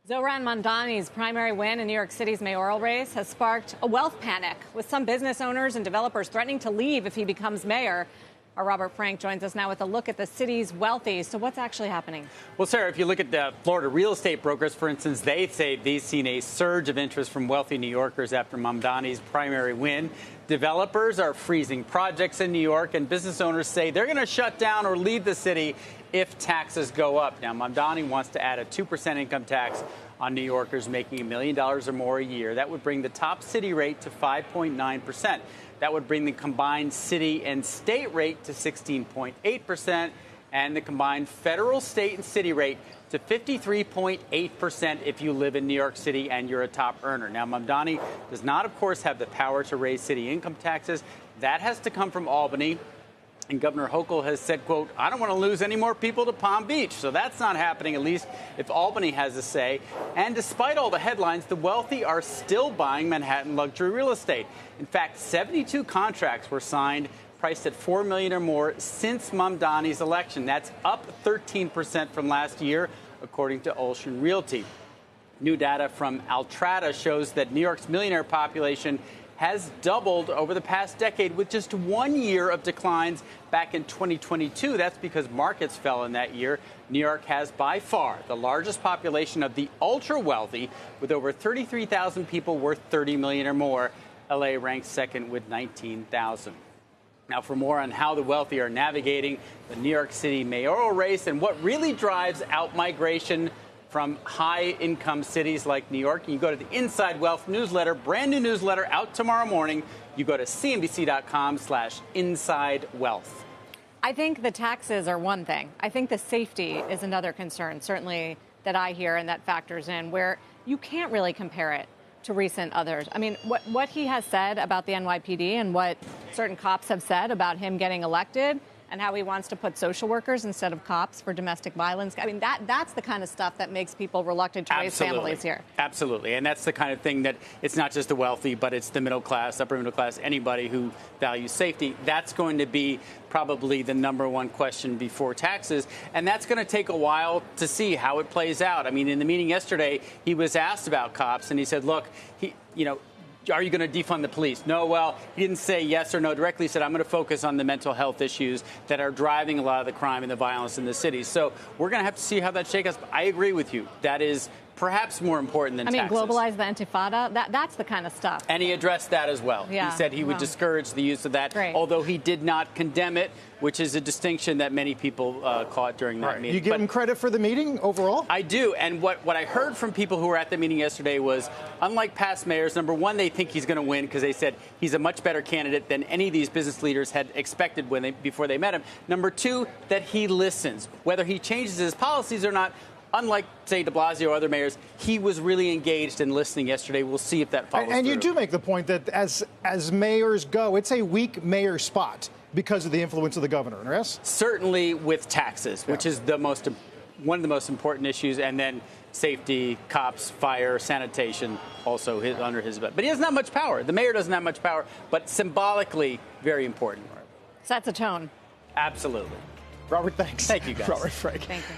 Zohran Mamdani's primary win in New York City's mayoral race has sparked a wealth panic, with some business owners and developers threatening to leave if he becomes mayor. Our Robert Frank joins us now with a look at the city's wealthy. So what's actually happening? Well, Sarah, if you look at the Florida real estate brokers, for instance, they say they've seen a surge of interest from wealthy New Yorkers after Mamdani's primary win. Developers are freezing projects in New York, and business owners say they're going to shut down or leave the city if taxes go up. Now, Mamdani wants to add a 2% income tax on New Yorkers making $1 million or more a year. That would bring the top city rate to 5.9%. That would bring the combined city and state rate to 16.8%, and the combined federal, state, and city rate to 53.8% if you live in New York City and you're a top earner. Now, Mamdani does not, of course, have the power to raise city income taxes. That has to come from Albany. And Governor Hochul has said, quote, I don't want to lose any more people to Palm Beach. So that's not happening, at least if Albany has a say. And despite all the headlines, the wealthy are still buying Manhattan luxury real estate. In fact, 72 contracts were signed, priced at $4 million or more since Mamdani's election. That's up 13% from last year, according to Ocean Realty. New data from Altrata shows that New York's millionaire population has doubled over the past decade, with just 1 year of declines back in 2022. That's because markets fell in that year. New York has by far the largest population of the ultra wealthy, with over 33,000 people worth $30 million or more. LA ranks second with 19,000. Now, for more on how the wealthy are navigating the New York City mayoral race and what really drives out-migration from high-income cities like New York, you go to the Inside Wealth newsletter, brand new newsletter out tomorrow morning. You go to cnbc.com/insidewealth. I think the taxes are one thing. I think the safety is another concern, certainly, that I hear and that factors in, where you can't really compare it to recent others. I mean, what he has said about the NYPD and what certain cops have said about him getting elected, and how he wants to put social workers instead of cops for domestic violence. I mean, that's the kind of stuff that makes people reluctant to raise families here. Absolutely. And that's the kind of thing that it's not just the wealthy, but it's the middle class, upper middle class, anybody who values safety. That's going to be probably the number one question before taxes. And that's going to take a while to see how it plays out. I mean, in the meeting yesterday, he was asked about cops, and he said, look, are you going to defund the police? No, well, he didn't say yes or no directly. He said, I'm going to focus on the mental health issues that are driving a lot of the crime and the violence in the city. So we're going to have to see how that shakes out. I agree with you. That is perhaps more important than taxes. Globalize the Intifada, that's the kind of stuff. And he addressed that as well. Yeah, he said he would discourage the use of that, although he did not condemn it, which is a distinction that many people caught during that meeting. You give him credit for the meeting overall? I do. And what I heard from people who were at the meeting yesterday was, unlike past mayors, number one, they think he's going to win because they said he's a much better candidate than any of these business leaders had expected before they met him. Number two, that he listens. Whether he changes his policies or not, unlike, say, de Blasio or other mayors, he was really engaged in listening yesterday. We'll see if that follows through. And you do make the point that as mayors go, it's a weak mayor spot because of the influence of the governor, yes? Certainly with taxes, which is one of the most important issues, and then safety, cops, fire, sanitation, also under his belt. But he doesn't have much power. The mayor doesn't have much power, but symbolically very important. Sets a tone. Absolutely. Robert, thanks. Thank you, guys. Robert Frank. Thank you.